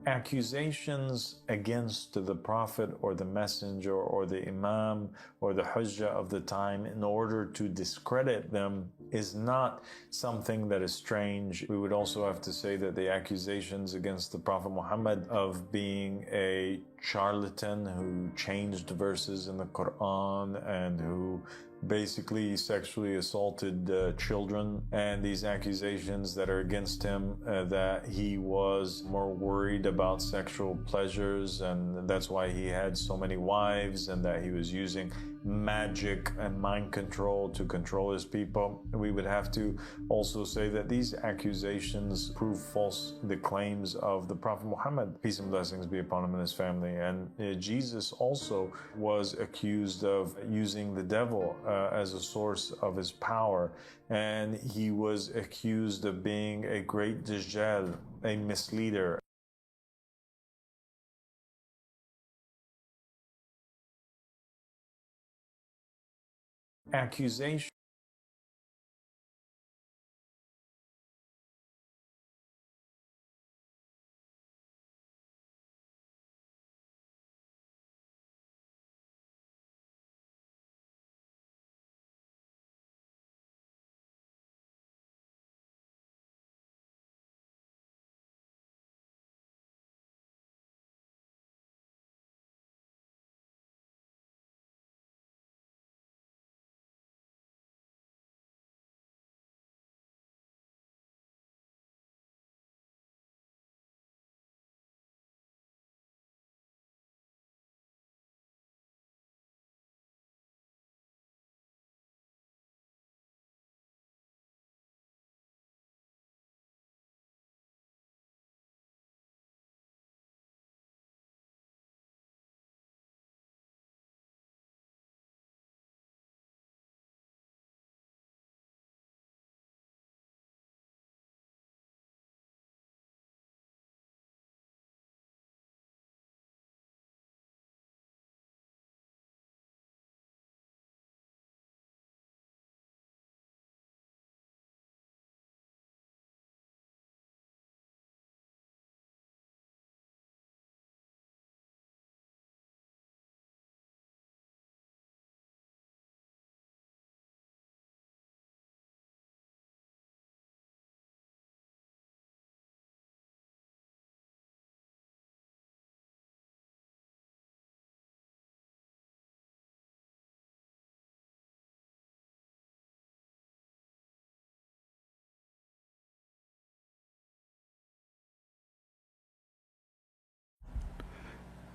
Accusations against the Prophet or the Messenger or the Imam or the Hujjah of the time in order to discredit them is not something that is strange. We would also have to say that the accusations against the Prophet Muhammad of being a charlatan who changed verses in the Quran and who basically sexually assaulted children, and these accusations that are against him that he was more worried about sexual pleasures and that's why he had so many wives and that he was using magic and mind control to control his people. We would have to also say that these accusations prove false the claims of the Prophet Muhammad, peace and blessings be upon him and his family. And Jesus also was accused of using the devil as a source of his power, and he was accused of being a great Dajjal, a misleader. Accusation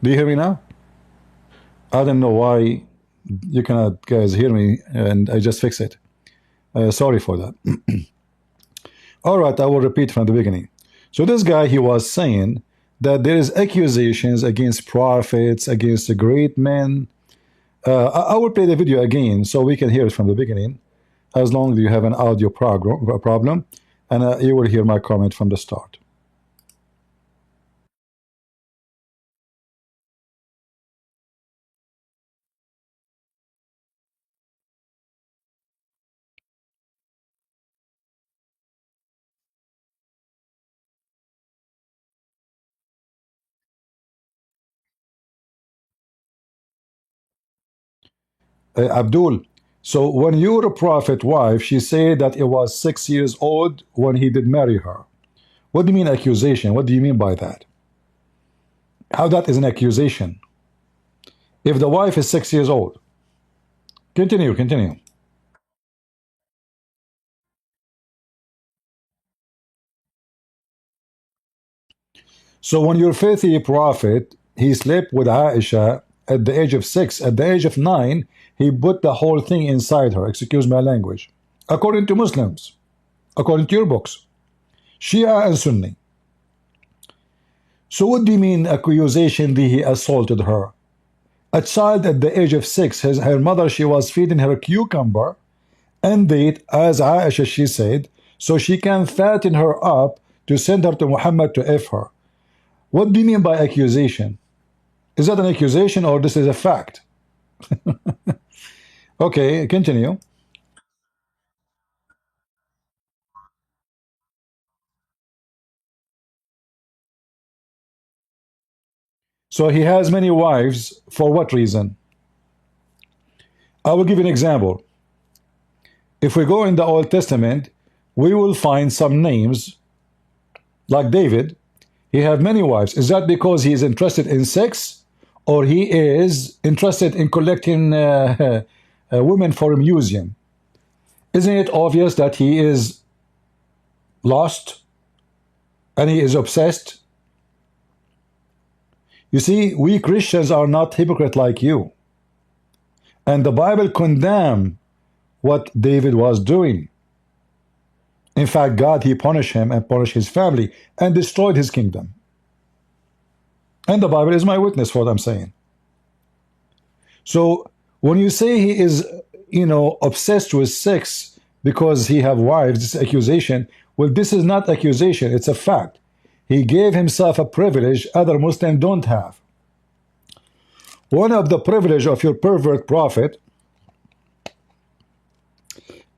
Do you hear me now? I don't know why you cannot guys hear me, and I just fix it. Sorry for that. All right, I will repeat from the beginning. So this guy, he was saying that there is accusations against prophets, against the great men. I will play the video again so we can hear it from the beginning, as long as you have an audio problem, and you will hear my comment from the start. Abdul, so when your prophet wife, she said that it was 6 years old when he did marry her. What do you mean accusation? What do you mean by that? How that is an accusation? If the wife is 6 years old. Continue, continue. So when your faithful prophet, he slept with Aisha at the age of 6, at the age of 9, he put the whole thing inside her. Excuse my language. According to Muslims, according to your books, Shia and Sunni. So what do you mean accusation that he assaulted her? A child at the age of 6, her mother, she was feeding her cucumber and date, as Aisha, she said, so she can fatten her up to send her to Muhammad to F her. What do you mean by accusation? Is that an accusation or this is a fact? Okay, continue. So he has many wives. For what reason? I will give you an example. If we go in the Old Testament, we will find some names like David. He had many wives. Is that because he is interested in sex, or he is interested in collecting women for a museum? Isn't it obvious that he is lost and he is obsessed? You see, we Christians are not hypocrite like you. And the Bible condemns what David was doing. In fact, God, he punished him and punished his family and destroyed his kingdom. And the Bible is my witness for what I'm saying. So when you say he is, obsessed with sex because he have wives, this accusation, well, this is not accusation, it's a fact. He gave himself a privilege other Muslims don't have. One of the privilege of your pervert prophet,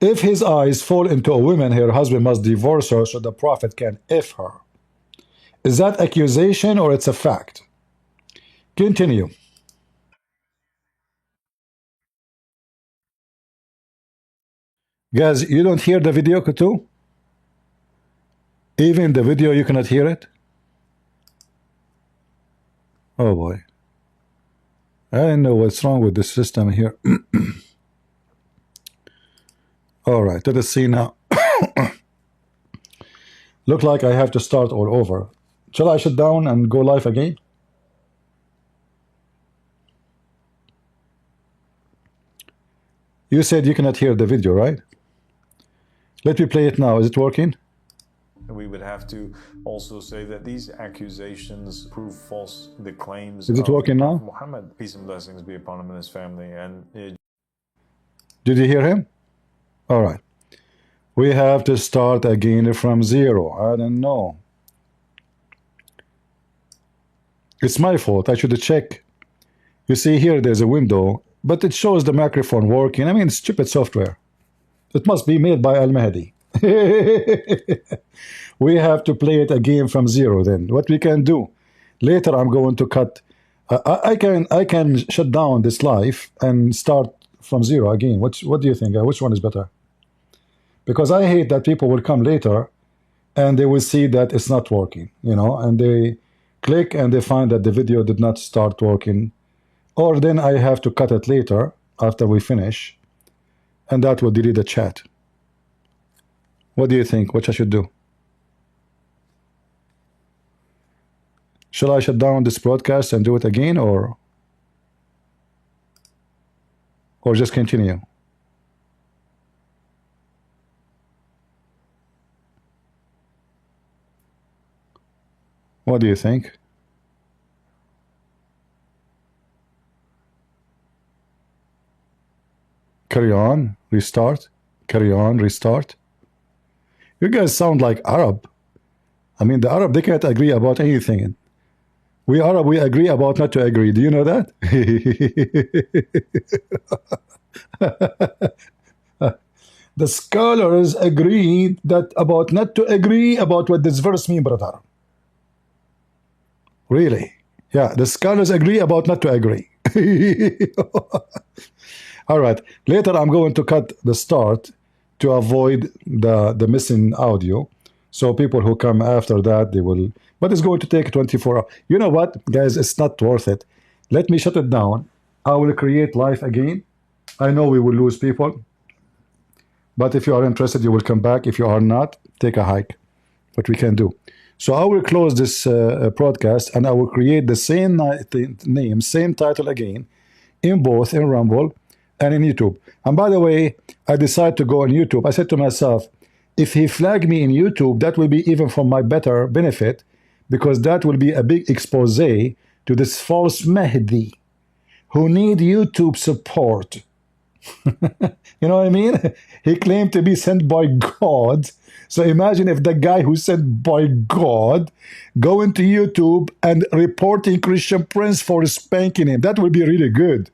if his eyes fall into a woman, her husband must divorce her so the prophet can F her. Is that accusation or it's a fact? Continue. Guys, you don't hear the video too? Even the video you cannot hear it? Oh boy. I don't know what's wrong with the system here. Alright, let us see now. Look like I have to start all over. Shall I shut down and go live again? You said you cannot hear the video, right? Let me play it now. Is it working? We would have to also say that these accusations prove false the claims Is it working now? Muhammad, peace and blessings be upon him and his family. And did you hear him? All right. We have to start again from zero. I don't know. It's my fault. I should check. You see here there's a window, but it shows the microphone working. I mean, stupid software. It must be made by Al-Mahdi. We have to play it again from zero then. What we can do, later I'm going to cut. I can shut down this live and start from zero again. What do you think? Which one is better? Because I hate that people will come later and they will see that it's not working, and they click and they find that the video did not start working. Or then I have to cut it later after we finish, and that will delete the chat. What do you think? What I should do? Shall I shut down this broadcast and do it again, or just continue? What do you think? Carry on, restart, carry on, restart. You guys sound like Arab. I mean, the Arab, they can't agree about anything. We Arab, we agree about not to agree. Do you know that? The scholars agreed that about not to agree about what this verse means, brother. Really? Yeah, the scholars agree about not to agree. All right. Later, I'm going to cut the start to avoid the missing audio. So people who come after that, they will. But it's going to take 24 hours. You know what, guys? It's not worth it. Let me shut it down. I will create live again. I know we will lose people. But if you are interested, you will come back. If you are not, take a hike. What we can do. So I will close this broadcast and I will create the same name, same title again, in both in Rumble and in YouTube. And by the way, I decided to go on YouTube. I said to myself, if he flag me in YouTube, that will be even for my better benefit, because that will be a big expose to this false Mahdi who need YouTube support. You know what I mean? He claimed to be sent by God. So imagine if the guy who's sent by God go into YouTube and reporting Christian Prince for spanking him. That would be really good.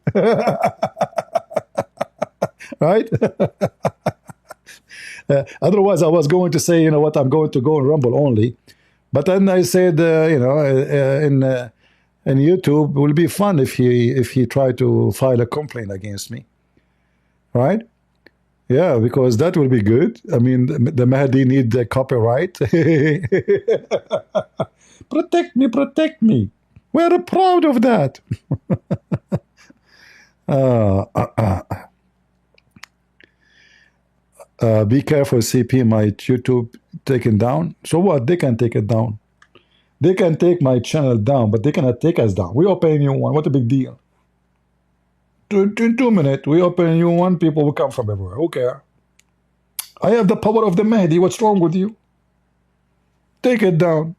Right? Otherwise, I was going to say, you know what, I'm going to go on Rumble only. But then I said, and YouTube will be fun if he try to file a complaint against me, right? Yeah, because that will be good. I mean, the Mahdi need the copyright. Protect me, protect me. We're proud of that. Be careful, CP, my YouTube taken down. So what? They can take it down. They can take my channel down, but they cannot take us down. We open a new one. What a big deal. In 2 minutes, we open a new one. People will come from everywhere. Who care? I have the power of the Mahdi. What's wrong with you? Take it down.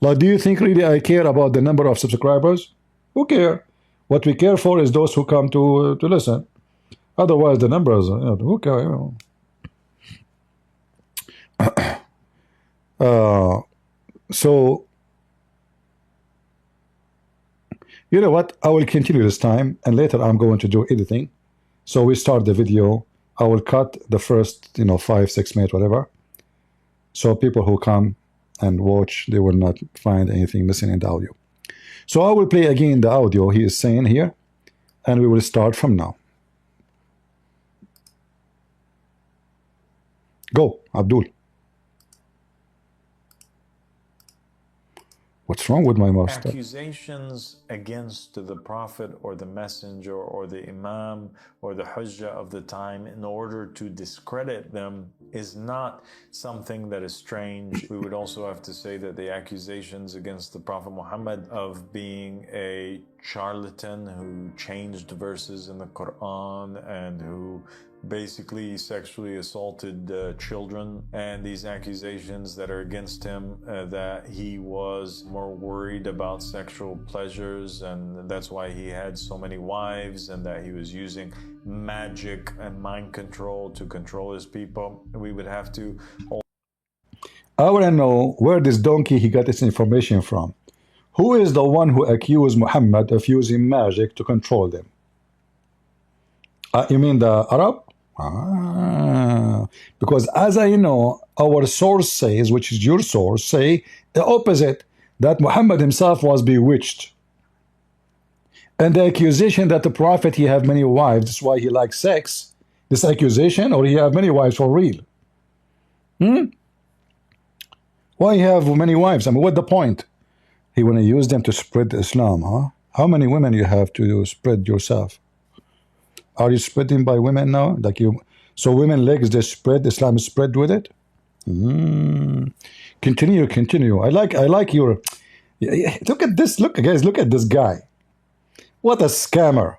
Like, do you think really I care about the number of subscribers? Who care? What we care for is those who come to listen. Otherwise, the numbers, who care? So, you know what? I will continue this time, and later I'm going to do editing. So we start the video. I will cut the first, 5-6 minutes, whatever. So people who come and watch, they will not find anything missing in the audio. So I will play again the audio he is saying here, and we will start from now. Go, Abdul. What's wrong with my mouse? Accusations against the Prophet or the Messenger or the Imam or the Hujjah of the time in order to discredit them is not something that is strange. We would also have to say that the accusations against the Prophet Muhammad of being a charlatan who changed verses in the Quran and who basically sexually assaulted children, and these accusations that are against him, that he was more worried about sexual pleasures and that's why he had so many wives, and that he was using magic and mind control to control his people. We would have to... I want to know where this donkey he got this information from. Who is the one who accused Muhammad of using magic to control them? You mean the Arab? Because as I know, our source says, which is your source, say the opposite, that Muhammad himself was bewitched. And the accusation that the Prophet, he have many wives, that's why he likes sex, this accusation, or he have many wives for real? Why he have many wives? I mean, what the point? He want to use them to spread Islam, huh? How many women you have to spread yourself? Are you spreading by women now? Like you, so women legs they spread, Islam is spread with it. Continue. I like your. Look at this. Look, guys. Look at this guy. What a scammer!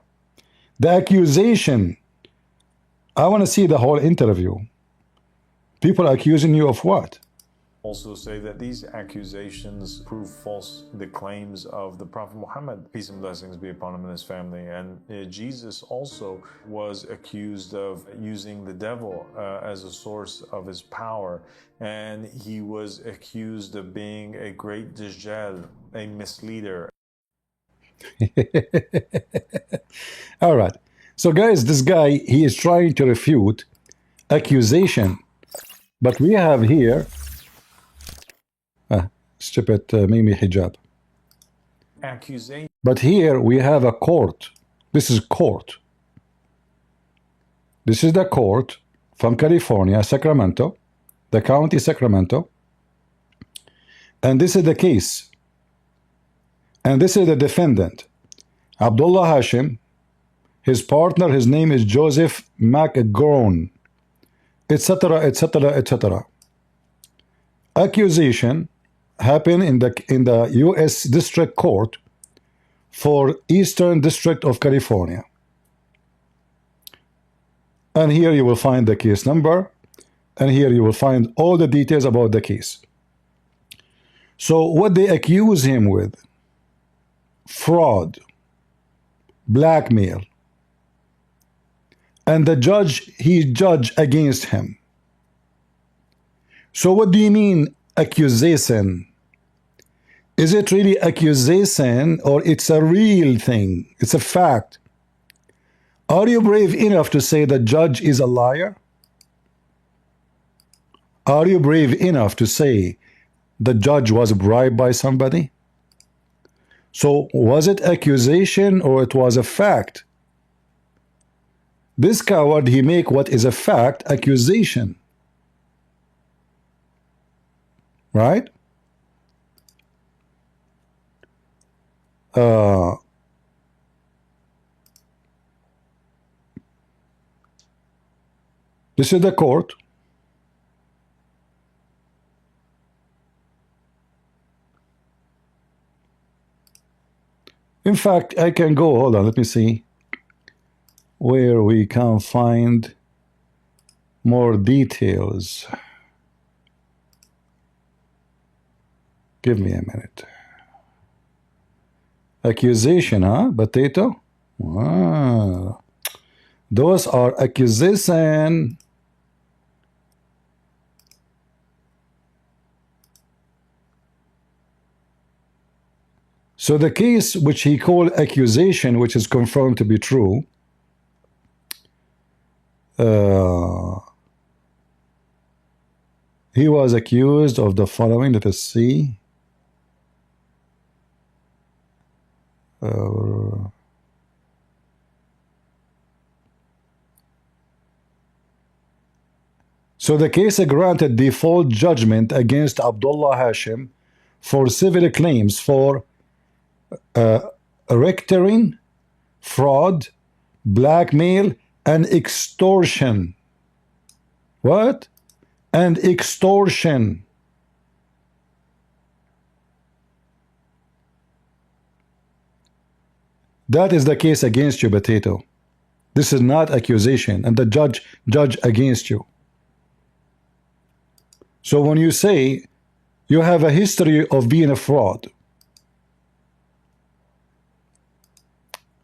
The accusation. I want to see the whole interview. People accusing you of what? Also say that these accusations prove false the claims of the Prophet Muhammad, peace and blessings be upon him and his family. And Jesus also was accused of using the devil as a source of his power, and he was accused of being a great dajjal, a misleader. All right, so guys, this guy, he is trying to refute accusation, but we have here stupid Mimi hijab. Accusation. But here we have a court. This is court. This is the court from California, Sacramento, the county Sacramento. And this is the case. And this is the defendant, Abdullah Hashim. His partner, his name is Joseph McGrone, etc., etc., etc. Accusation happened in the U.S. District Court for Eastern District of California. And here you will find the case number, and here you will find all the details about the case. So what they accuse him with: fraud, blackmail, and the judge, he judged against him. So what do you mean accusation? Is it really accusation, or it's a real thing? It's a fact. Are you brave enough to say the judge is a liar? Are you brave enough to say the judge was bribed by somebody? So was it accusation or it was a fact? This coward, he make what is a fact accusation. Right? This is the court. In fact, I can go, hold on, let me see where we can find more details. Give me a minute. Accusation, huh? Potato? Wow. Those are accusation. So the case which he called accusation, which is confirmed to be true, he was accused of the following. Let us see. So the case granted default judgment against Abdullah Hashim for civil claims for racketeering, fraud, blackmail, and extortion. What? And extortion. That is the case against you, Potato. This is not accusation, and the judge against you. So when you say you have a history of being a fraud,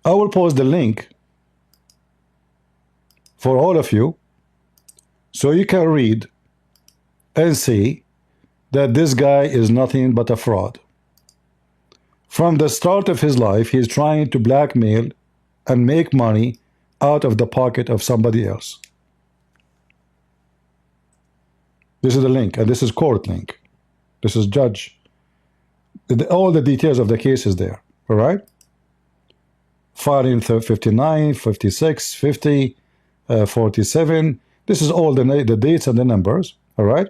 I will post the link for all of you so you can read and see that this guy is nothing but a fraud. From the start of his life, he is trying to blackmail and make money out of the pocket of somebody else. This is the link, and this is court link. This is judge. All the details of the case is there, all right? Filing 59, 56, 50, 47. This is all the dates and the numbers, all right?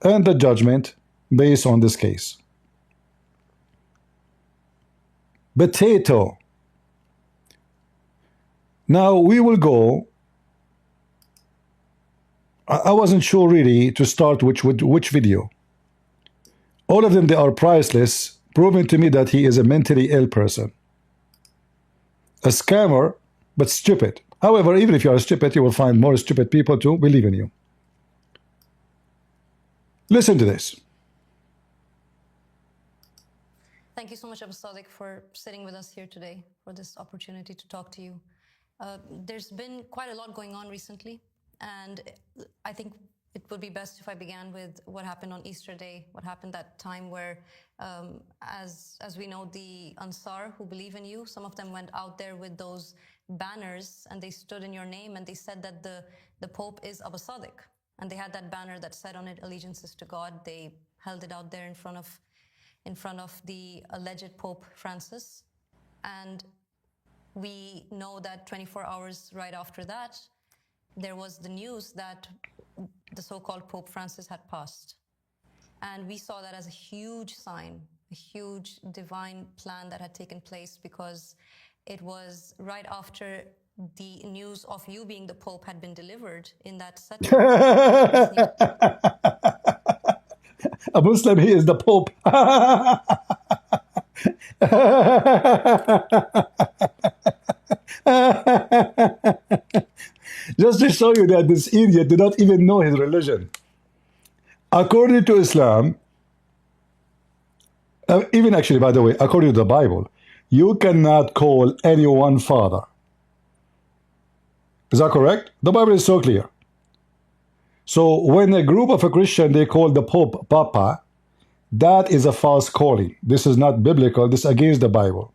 And the judgment based on this case. Potato. Now we will go. I wasn't sure really to start which video. All of them, they are priceless, proving to me that he is a mentally ill person. A scammer, but stupid. However, even if you are stupid, you will find more stupid people to believe in you. Listen to this. Thank you so much, Abu Sadiq, for sitting with us here today, for this opportunity to talk to you. There's been quite a lot going on recently, and I think it would be best if I began with what happened on Easter Day, what happened that time where, as we know, the Ansar who believe in you, some of them went out there with those banners and they stood in your name and they said that the Pope is Abu Sadiq. And they had that banner that said on it, allegiances to God. They held it out there in front of the alleged Pope Francis. And we know that 24 hours right after that, there was the news that the so-called Pope Francis had passed. And we saw that as a huge sign, a huge divine plan that had taken place, because it was right after the news of you being the Pope had been delivered in that setting. A Muslim, he is the Pope. Just to show you that this idiot did not even know his religion. According to Islam, even actually, by the way, according to the Bible, you cannot call anyone father. Is that correct? The Bible is so clear. So when a group of a Christian, they call the Pope Papa, that is a false calling. This is not biblical. This is against the Bible.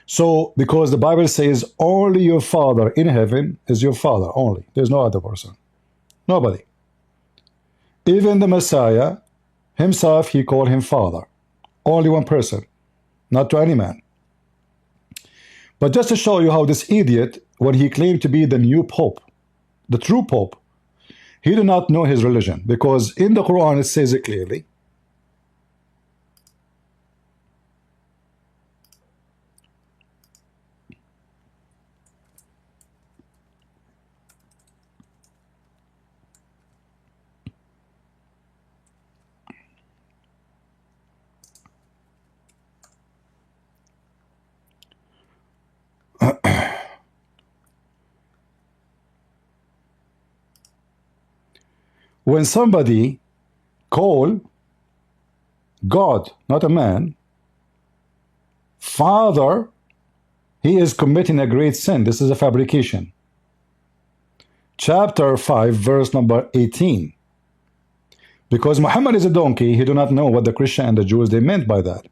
So because the Bible says only your Father in heaven is your Father, only. There's no other person. Nobody. Even the Messiah himself, he called him Father. Only one person. not to any man. But just to show you how this idiot, when he claimed to be the new pope, the true pope, he did not know his religion, because in the Quran it says it clearly. When somebody call God, not a man, Father, he is committing a great sin. This is a fabrication. Chapter 5, verse number 18. Because Muhammad is a donkey, he do not know what the Christian and the Jews, they meant by that.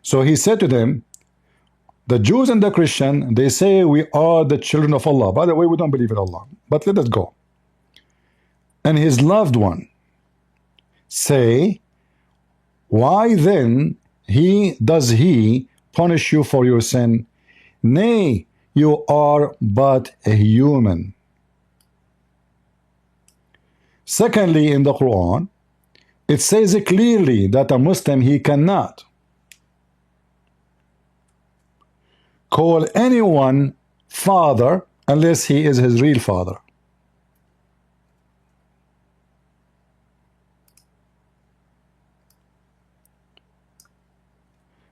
So he said to them, the Jews and the Christian, they say we are the children of Allah. By the way, we don't believe in Allah. But let us go. And his loved one say, why then does he punish you for your sin? Nay, you are but a human. Secondly, in the Quran, it says clearly that a Muslim, he cannot call anyone father unless he is his real father.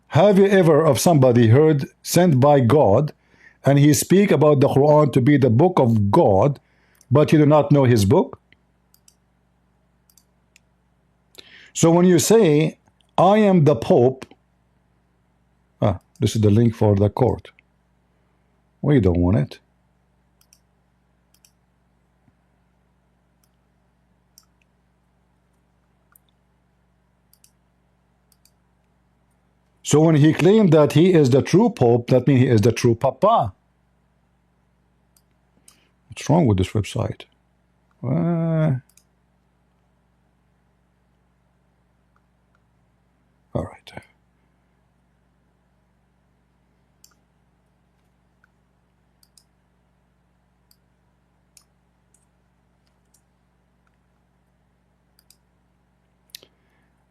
Have you ever of somebody heard sent by God and he speak about the Quran to be the book of God, but you do not know his book? So when you say, I am the Pope, this is the link for the court. We don't want it. So when he claimed that he is the true Pope, that means he is the true Papa. What's wrong with this website? All right.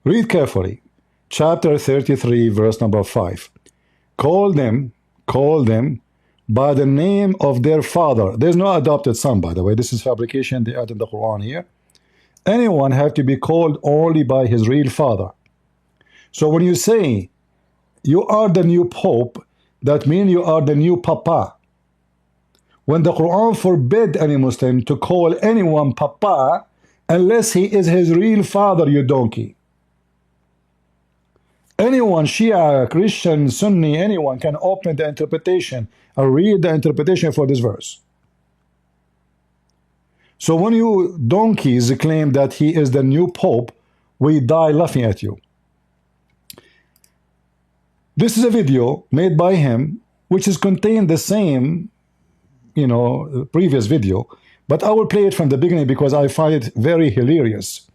Read carefully. Chapter 33, verse number 5. Call them by the name of their father. There's no adopted son, by the way. This is fabrication. They added the Quran here. Anyone have to be called only by his real father. So when you say you are the new Pope, that means you are the new Papa. When the Quran forbid any Muslim to call anyone Papa unless he is his real father, you donkey. Anyone, Shia, Christian, Sunni, anyone can open the interpretation and read the interpretation for this verse. So when you donkeys claim that he is the new Pope, we die laughing at you. This is a video made by him, which is contained the same, previous video, but I will play it from the beginning because I find it very hilarious.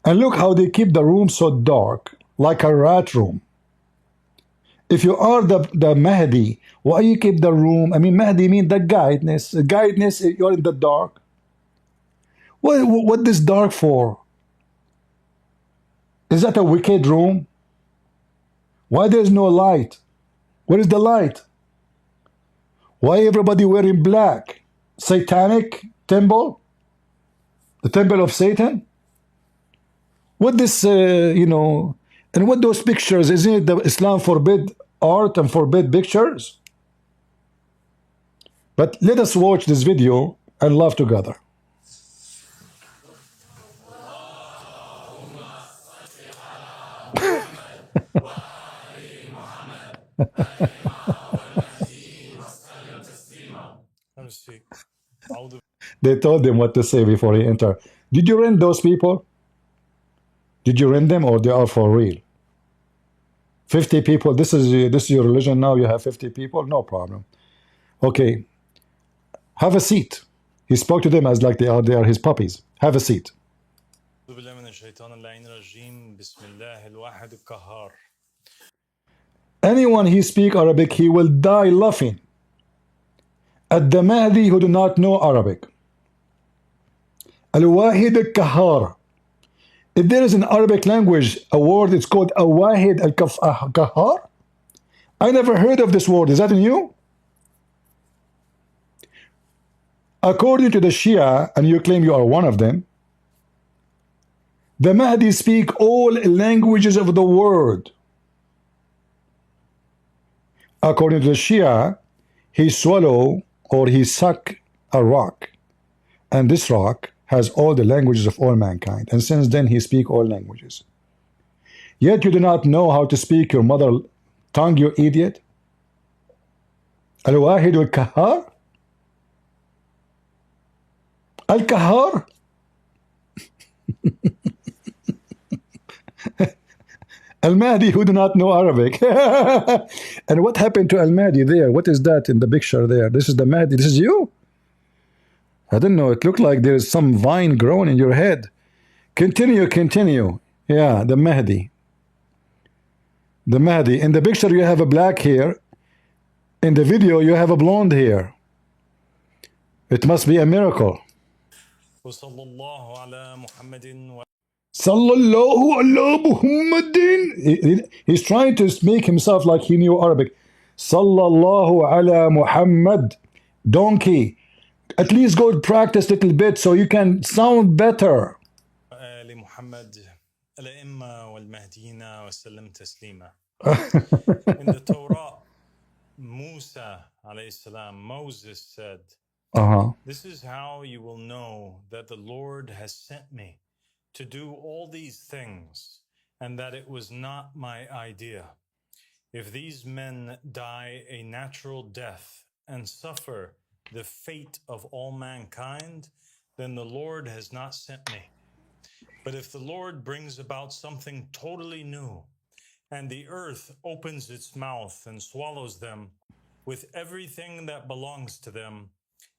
And look how they keep the room so dark, like a rat room. If you are the Mahdi, why you keep the room? I mean, Mahdi means the guidance. Guidance, you're in the dark. What this dark for? Is that a wicked room? Why there's no light? Where is the light? Why everybody wearing black? Satanic temple? The temple of Satan? What this, and what those pictures, isn't it the Islam forbid art and forbid pictures? But let us watch this video and laugh together. They told him what to say before he entered. Did you rent those people? Did you rent them or they are for real? 50 people, this is your religion now, you have 50 people? No problem. Okay, have a seat. He spoke to them as like they are his puppies. Have a seat. Anyone he speak Arabic, he will die laughing at the Mahdi who do not know Arabic. Al-Wahid al-Kahar. If there is an Arabic language, a word, it's called Al-Wahid al-Kahar. I never heard of this word. Is that new? According to the Shia, and you claim you are one of them, the Mahdi speak all languages of the world. According to the Shia, he swallow or he suck a rock, and this rock has all the languages of all mankind, and since then he speak all languages. Yet you do not know how to speak your mother tongue, you idiot. Al-Wahid al-Kahar? Al-Kahar? Al-Mahdi who do not know Arabic. And what happened to Al-Mahdi there? What is that in the picture there? This is the Mahdi. This is you? I don't know. It looked like there is some vine growing in your head. Continue, continue. Yeah, the Mahdi. The Mahdi. In the picture you have a black hair. In the video you have a blonde hair. It must be a miracle. Sallallahu ala Muhammadin. He's trying to make himself like he knew Arabic. Sallallahu ala Muhammad. Donkey. At least go practice a little bit so you can sound better. In the Torah, Musa alayhi salam, Moses said, this is how you will know that the Lord has sent me to do all these things and that it was not my idea. If these men die a natural death and suffer the fate of all mankind, then the Lord has not sent me. But if the Lord brings about something totally new, and the earth opens its mouth and swallows them with everything that belongs to them,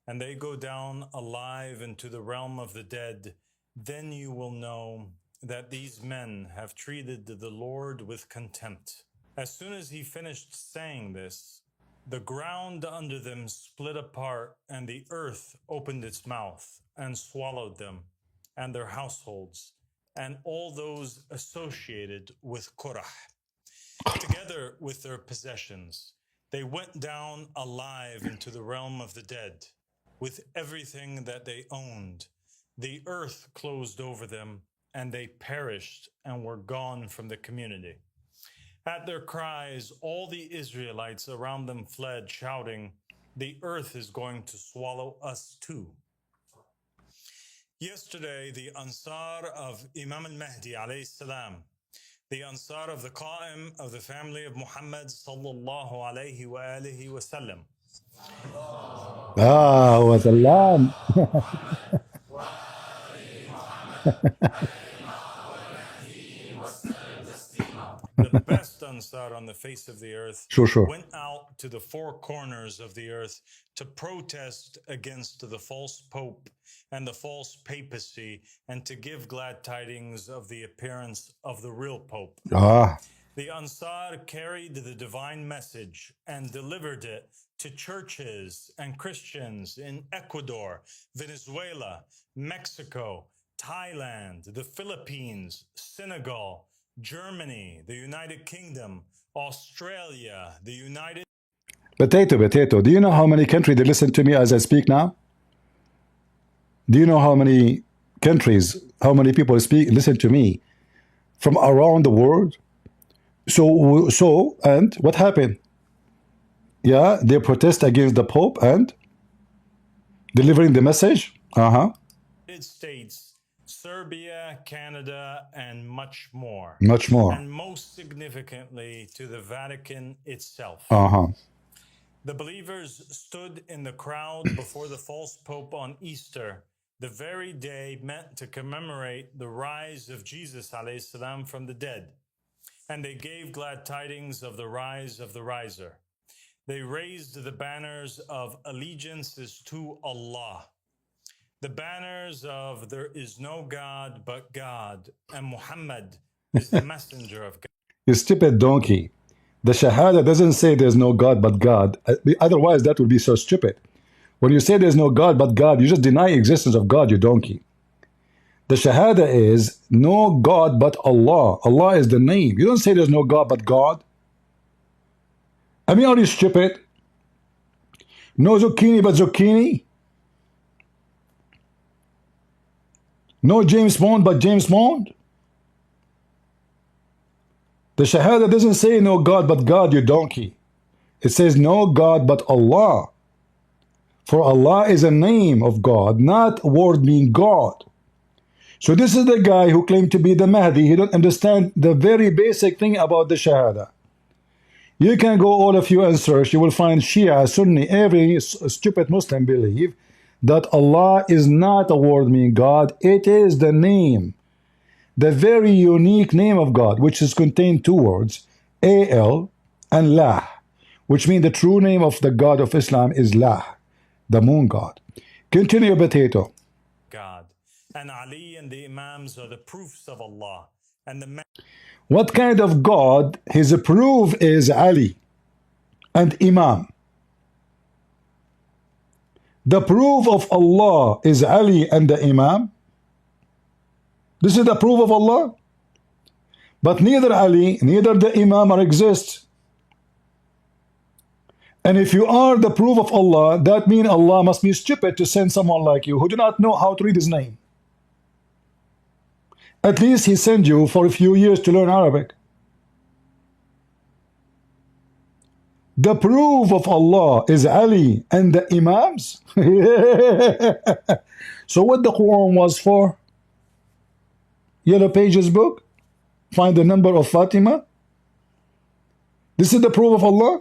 and they go down alive into the realm of the dead, then you will know that these men have treated the Lord with contempt. As soon as he finished saying this, the ground under them split apart, and the earth opened its mouth and swallowed them and their households and all those associated with Korah, together with their possessions. They went down alive into the realm of the dead with everything that they owned. The earth closed over them, and they perished and were gone from the community. At their cries, all the Israelites around them fled, shouting, "The earth is going to swallow us too." Yesterday, the Ansar of Imam al-Mahdi alayhi salam, the Ansar of the Qa'im of the family of Muhammad sallallahu alayhi wa alihi wa sallam. What a lamb. The best Ansar on the face of the earth Sure. went out to the four corners of the earth to protest against the false pope and the false papacy and to give glad tidings of the appearance of the real pope. The Ansar carried the divine message and delivered it to churches and Christians in Ecuador, Venezuela, Mexico, Thailand, the Philippines, Senegal, Germany, the United Kingdom, Australia, the United... Potato. Do you know how many countries they listen to me as I speak now? Do you know how many countries, how many people listen to me from around the world? So, and what happened? Yeah, they protest against the Pope and delivering the message. United States, Serbia, Canada, and much more. Much more. And most significantly, to the Vatican itself. The believers stood in the crowd before the false Pope on Easter, the very day meant to commemorate the rise of Jesus alayhi salam from the dead. And they gave glad tidings of the rise of the riser. They raised the banners of allegiances to Allah, the banners of there is no God but God, and Muhammad is the messenger of God. You stupid donkey. The Shahada doesn't say there's no God but God. Otherwise, that would be so stupid. When you say there's no God but God, you just deny existence of God, you donkey. The Shahada is no God but Allah. Allah is the name. You don't say there's no God but God. I mean, are you stupid? No zucchini but zucchini? No James Bond but James Bond? The Shahada doesn't say no God but God, you donkey. It says no God but Allah. For Allah is a name of God, not a word meaning God. So this is the guy who claimed to be the Mahdi. He don't understand the very basic thing about the Shahada. You can go, all of you, and search. You will find Shia, Sunni, every stupid Muslim believe that Allah is not a word meaning God. It is the name, the very unique name of God, which is contained two words, A-L and Lah, which means the true name of the God of Islam is Lah, the moon God. Continue, potato. God. And Ali and the Imams are the proofs of Allah. And the What kind of God? His proof is Ali and Imam. The proof of Allah is Ali and the Imam. This is the proof of Allah. But neither Ali, neither the Imam exist. And if you are the proof of Allah, that means Allah must be stupid to send someone like you who do not know how to read his name. At least he sent you for a few years to learn Arabic. The proof of Allah is Ali and the Imams. So what the Quran was for? Yellow Pages book? Find the number of Fatima? This is the proof of Allah?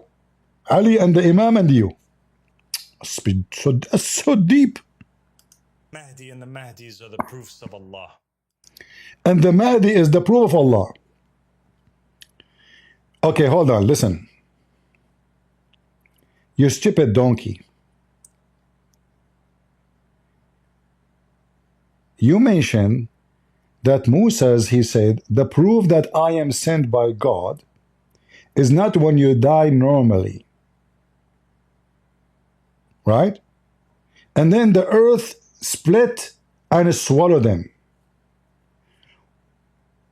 Ali and the Imam and you. That's so deep. Mahdi and the Mahdis are the proofs of Allah. And the Mahdi is the proof of Allah. Okay, hold on, listen. You stupid donkey. You mentioned that Moses, he said, the proof that I am sent by God is not when you die normally. Right? And then the earth split and swallowed them.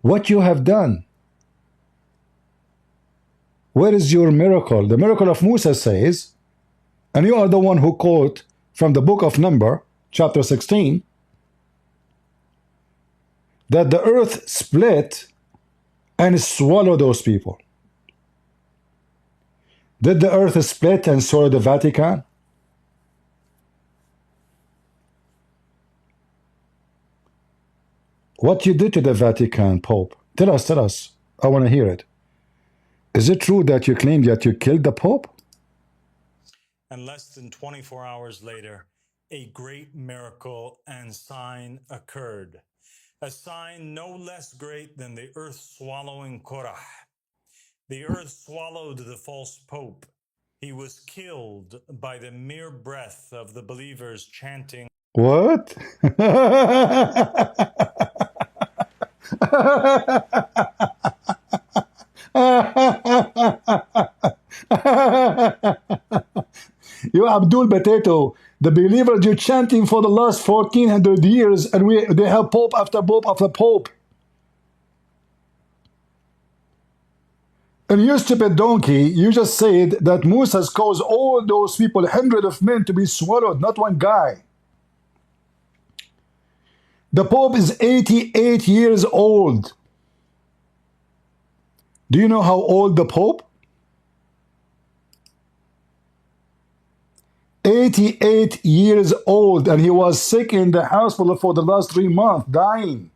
What you have done? Where is your miracle? The miracle of Musa says, and you are the one who quote from the book of Number, chapter 16, that the earth split and swallowed those people. Did the earth split and swallow the Vatican? What you did to the Vatican, Pope? Tell us, tell us. I want to hear it. Is it true that you claimed that you killed the Pope? And less than 24 hours later, a great miracle and sign occurred. A sign no less great than the earth swallowing Korah. The earth swallowed the false Pope. He was killed by the mere breath of the believers chanting. What? You Abdul Potato, the believers you're chanting for the last 1400 years, and they have Pope after Pope after Pope. And you stupid donkey, you just said that Moses caused all those people, hundreds of men, to be swallowed, not one guy. The Pope is 88 years old. Do you know how old the Pope? 88 years old, and he was sick in the hospital for the last 3 months, dying.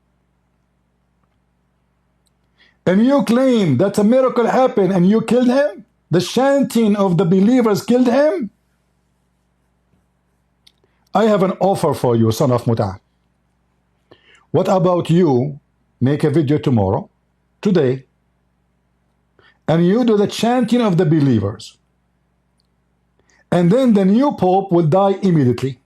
And you claim that a miracle happened and you killed him? The chanting of the believers killed him? I have an offer for you, son of Muta. What about you make a video tomorrow, today, and you do the chanting of the believers, and then the new Pope will die immediately?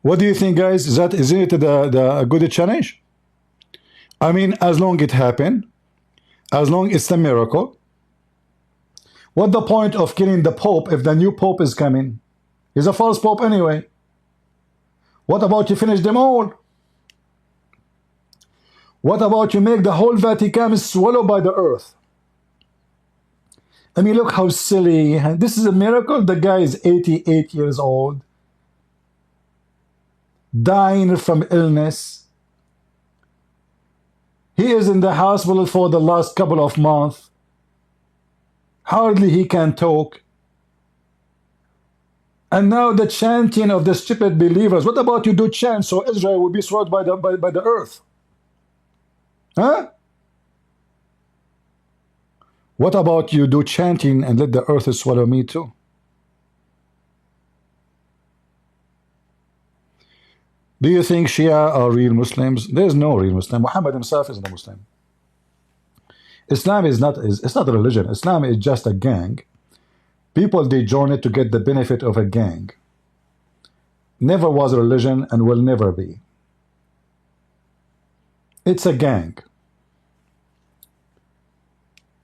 What do you think, guys? Isn't it the good challenge? I mean, as long it happened, as long as it's a miracle. What the point of killing the Pope if the new Pope is coming? He's a false Pope anyway. What about you finish them all? What about you make the whole Vatican swallowed by the earth? I mean, look how silly. This is a miracle. The guy is 88 years old, dying from illness. He is in the hospital for the last couple of months. Hardly he can talk. And now the chanting of the stupid believers. What about you do chant so Israel will be swallowed by the earth? Huh? What about you do chanting and let the earth swallow me too? Do you think Shia are real Muslims? There is no real Muslim. Muhammad himself isn't a Muslim. Islam is not it's not a religion. Islam is just a gang. People, they join it to get the benefit of a gang. Never was a religion and will never be. It's a gang.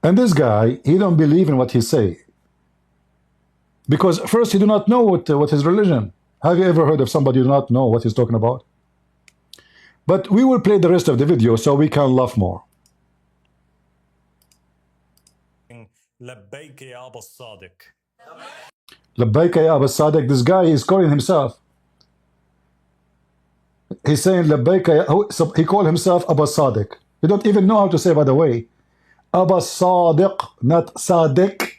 And this guy, he don't believe in what he say. Because first, he do not know what his religion. Have you ever heard of somebody who do not know what he's talking about? But we will play the rest of the video so we can laugh more. لبيك يا أبا الصادق. لبيك يا أبا الصادق. This guy is calling himself. He's saying لبيك يا... He called himself Abba Sadiq. You don't even know how to say, by the way. Abba Sadiq, not Sadiq.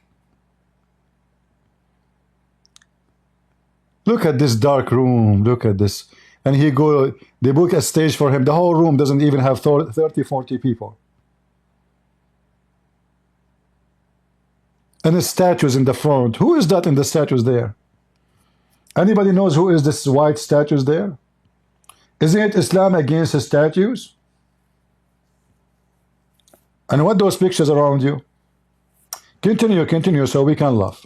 Look at this dark room. Look at this. And they book a stage for him. The whole room doesn't even have 30, 40 people. And the statues in the front. Who is that in the statues there? Anybody knows who is this white statues there? Isn't it Islam against the statues? And what those pictures around you? Continue so we can laugh.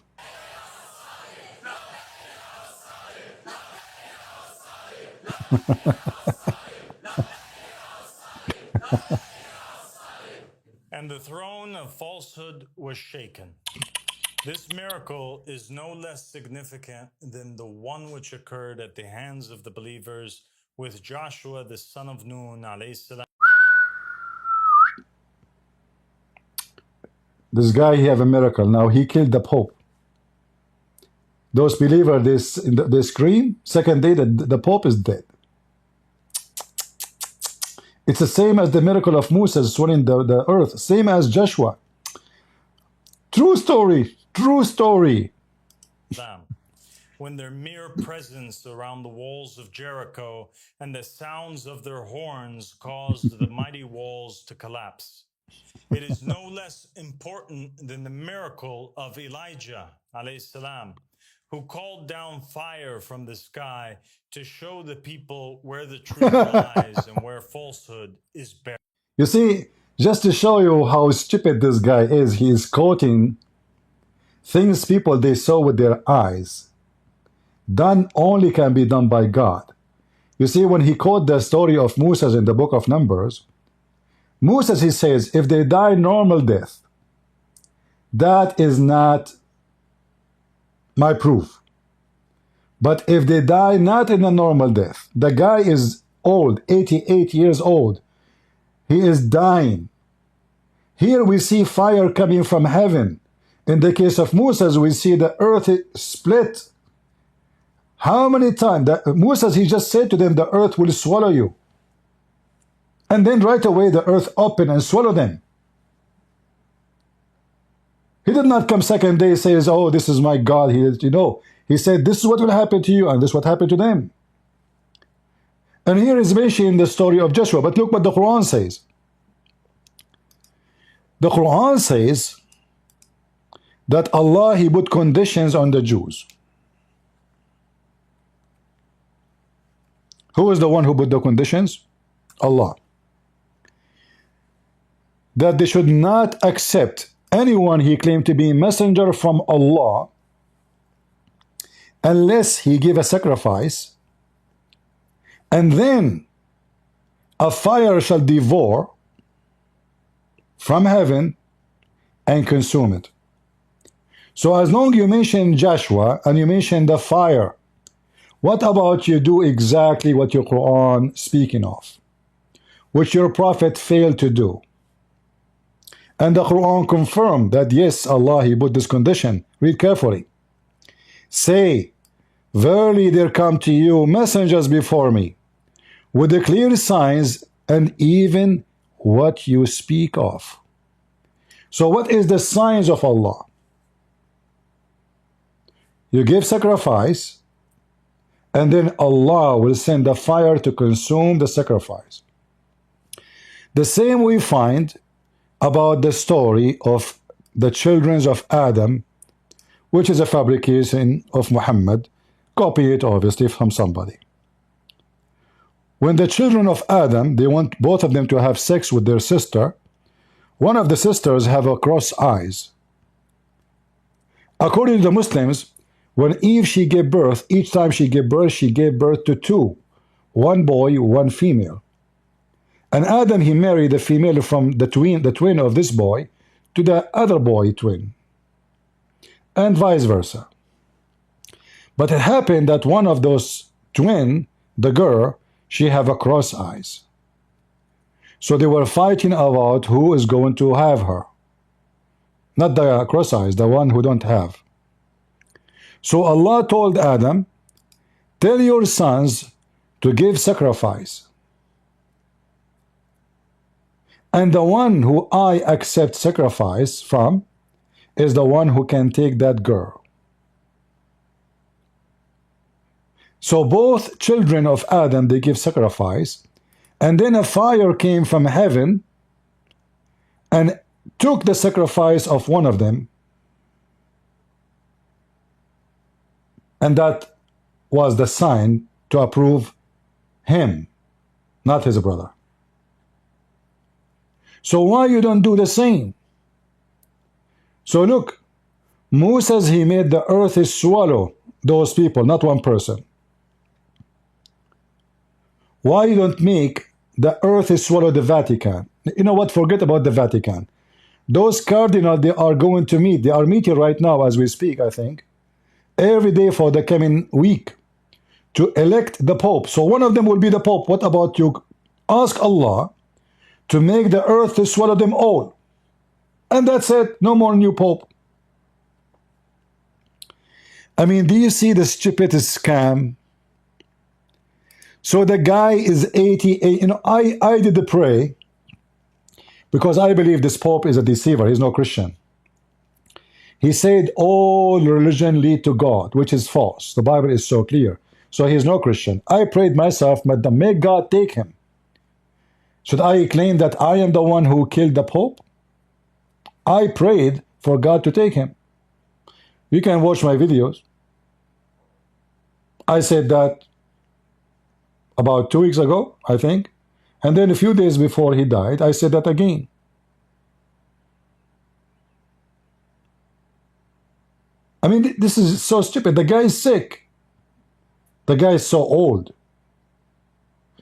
And the throne of falsehood was shaken. This miracle is no less significant than the one which occurred at the hands of the believers with Joshua the son of Nun alayhi salam. This guy, he have a miracle. Now he killed the Pope. Those believers, they scream. Second day, the Pope is dead. It's the same as the miracle of Moses swallowing the earth. Same as Joshua. True story. True story. When their mere presence around the walls of Jericho and the sounds of their horns caused the mighty walls to collapse. It is no less important than the miracle of Elijah alayhi salam, who called down fire from the sky to show the people where the truth lies and where falsehood is buried. You see, just to show you how stupid this guy is, he is quoting things people they saw with their eyes. Done only can be done by God. You see, when he quoted the story of Moses in the book of Numbers, Moses, he says, if they die normal death, that is not my proof. But if they die not in a normal death, the guy is old, 88 years old, he is dying. Here we see fire coming from heaven. In the case of Moses, we see the earth split. How many times? Moses, he just said to them, the earth will swallow you. And then right away the earth opened and swallowed them. He did not come second day and says, oh, this is my God. He said, this is what will happen to you, and this is what happened to them. And here is mentioning the story of Joshua. But look what the Quran says. The Quran says that Allah, he put conditions on the Jews. Who is the one who put the conditions? Allah. That they should not accept anyone he claimed to be messenger from Allah unless he give a sacrifice, and then a fire shall devour, from heaven and consume it. So as long you mention Joshua and you mention the fire, what about you do exactly what your Quran speaking of, which your prophet failed to do? And the Quran confirmed that yes, Allah, He put this condition. Read carefully. Say, verily there come to you messengers before me with the clear signs and even what you speak of. So what is the signs of Allah? You give sacrifice, and then Allah will send a fire to consume the sacrifice. The same we find about the story of the children of Adam, which is a fabrication of Muhammad, copy it obviously from somebody. When the children of Adam, they want both of them to have sex with their sister, one of the sisters have a cross eyes. According to the Muslims, when Eve, she gave birth, each time she gave birth to two, one boy, one female. And Adam, he married the female from the twin of this boy to the other boy twin, and vice versa. But it happened that one of those twin, the girl, she have a cross eyes. So they were fighting about who is going to have her. Not the cross eyes, the one who don't have. So Allah told Adam, tell your sons to give sacrifice. And the one who I accept sacrifice from is the one who can take that girl. So both children of Adam, they give sacrifice, and then a fire came from heaven and took the sacrifice of one of them. And that was the sign to approve him, not his brother. So why you don't do the same? So look, Moses, he made the earth swallow those people, not one person. Why you don't make the earth swallow the Vatican? You know what? Forget about the Vatican. Those cardinals, they are going to meet. They are meeting right now as we speak, I think, every day for the coming week to elect the Pope. So one of them will be the Pope. What about you? Ask Allah to make the earth to swallow them all. And that's it. No more new Pope. I mean, do you see the stupidest scam? So the guy is 88. You know, I did the pray because I believe this Pope is a deceiver. He's no Christian. He said all religion lead to God, which is false. The Bible is so clear. So he's no Christian. I prayed myself, but may God take him. Should I claim that I am the one who killed the Pope? I prayed for God to take him. You can watch my videos. I said that about 2 weeks ago, I think. And then a few days before he died, I said that again. I mean, this is so stupid. The guy is sick. The guy is so old.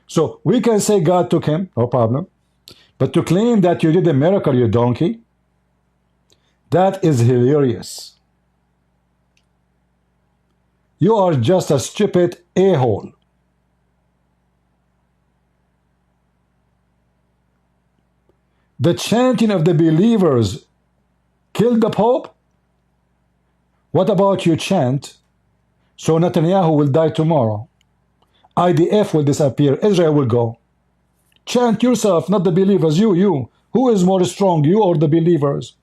So we can say God took him, no problem. But to claim that you did a miracle, you donkey, that is hilarious. You are just a stupid a-hole. The chanting of the believers killed the Pope? What about you chant, so Netanyahu will die tomorrow, IDF will disappear, Israel will go? Chant yourself, not the believers. You. Who is more strong, you or the believers?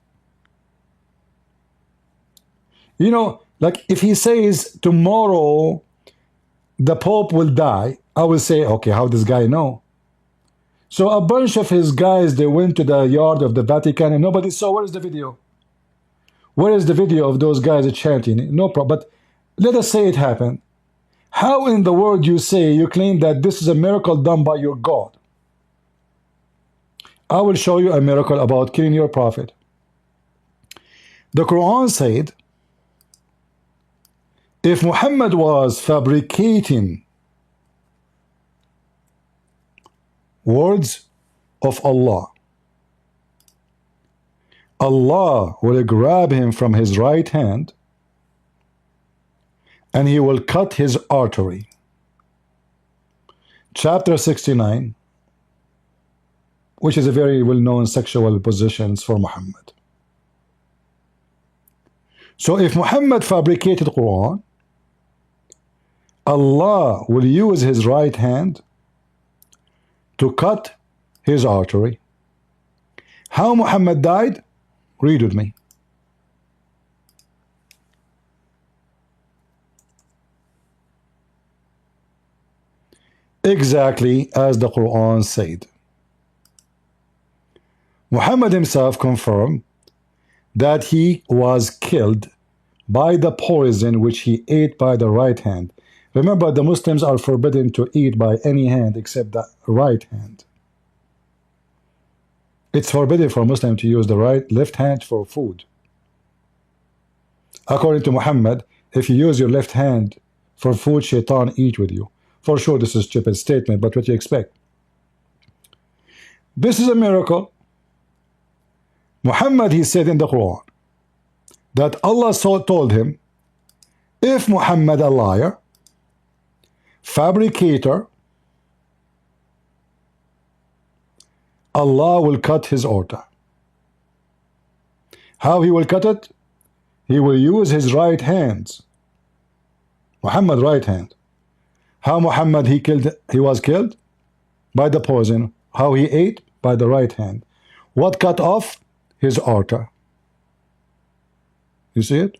You know, like if he says tomorrow the Pope will die, I will say, okay, how does this guy know? So a bunch of his guys, they went to the yard of the Vatican and nobody saw. Where is the video? Where is the video of those guys chanting? No problem. But let us say it happened. How in the world you say, you claim that this is a miracle done by your God? I will show you a miracle about killing your prophet. The Quran said, if Muhammad was fabricating words of Allah, Allah will grab him from his right hand and he will cut his artery. Chapter 69, which is a very well-known sexual positions for Muhammad. So if Muhammad fabricated Quran, Allah will use his right hand to cut his artery. How Muhammad died? Read with me. Exactly as the Quran said. Muhammad himself confirmed that he was killed by the poison which he ate by the right hand. Remember, the Muslims are forbidden to eat by any hand except the right hand. It's forbidden for a Muslim to use the left hand for food. According to Muhammad, if you use your left hand for food, shaitan eat with you. For sure, this is a stupid statement, but what do you expect? This is a miracle. Muhammad, he said in the Quran that Allah told him, if Muhammad a liar, fabricator, Allah will cut his aorta. How he will cut it? He will use his right hands. Muhammad right hand. How Muhammad he was killed? By the poison. How he ate? By the right hand. What cut off? His aorta. You see it?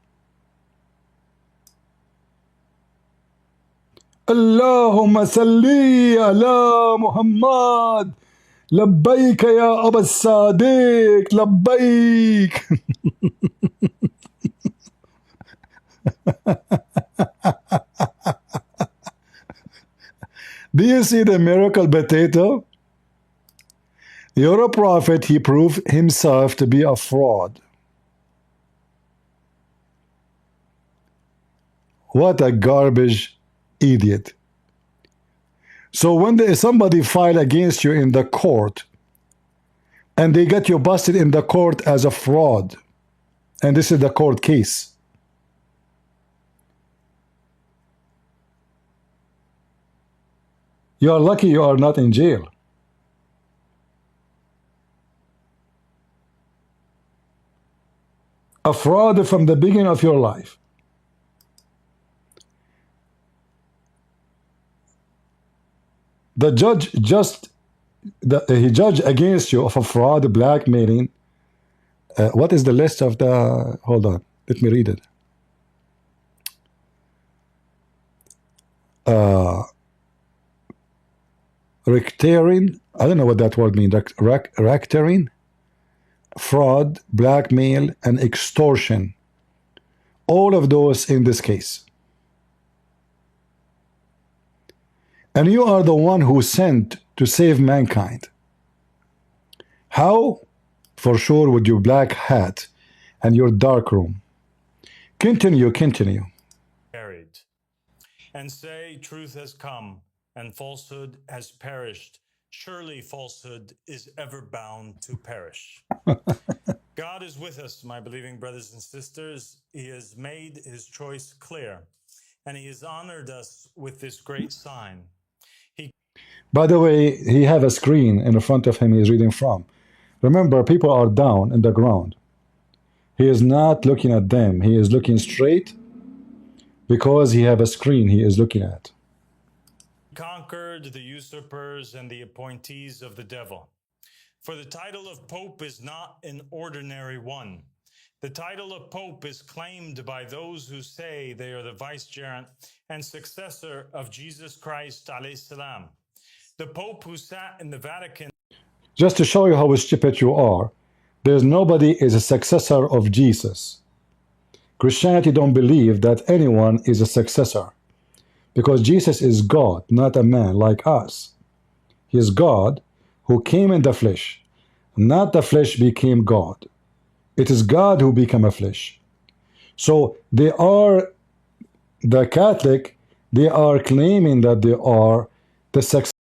Allahumma salli ala Muhammad. Labbaik ya Aba Sadiq. Labbaik. Do you see the miracle potato? You're a prophet, he proved himself to be a fraud. What a garbage idiot. So when somebody filed against you in the court and they get you busted in the court as a fraud, and this is the court case, you are lucky you are not in jail. A fraud from the beginning of your life. The judge he judged against you of a fraud, blackmailing. What is the list of the? Hold on, let me read it. Racketeering. I don't know what that word means. Racketeering. Fraud, blackmail, and extortion. All of those in this case. And you are the one who sent to save mankind. How? For sure with your black hat and your dark room. Continue. Carried. And say, truth has come, and falsehood has perished. Surely falsehood is ever bound to perish. God is with us, my believing brothers and sisters. He has made his choice clear, and he has honored us with this great sign. By the way, he have a screen in front of him he is reading from. Remember, people are down in the ground. He is not looking at them. He is looking straight because he have a screen he is looking at. Conquered the usurpers and the appointees of the devil. For the title of Pope is not an ordinary one. The title of Pope is claimed by those who say they are the vicegerent and successor of Jesus Christ alayhi salam. The Pope who sat in the Vatican. Just to show you how stupid you are, there's nobody is a successor of Jesus. Christianity don't believe that anyone is a successor. Because Jesus is God, not a man like us. He is God who came in the flesh. Not the flesh became God. It is God who became a flesh. So they are, the Catholic, they are claiming that they are the successor.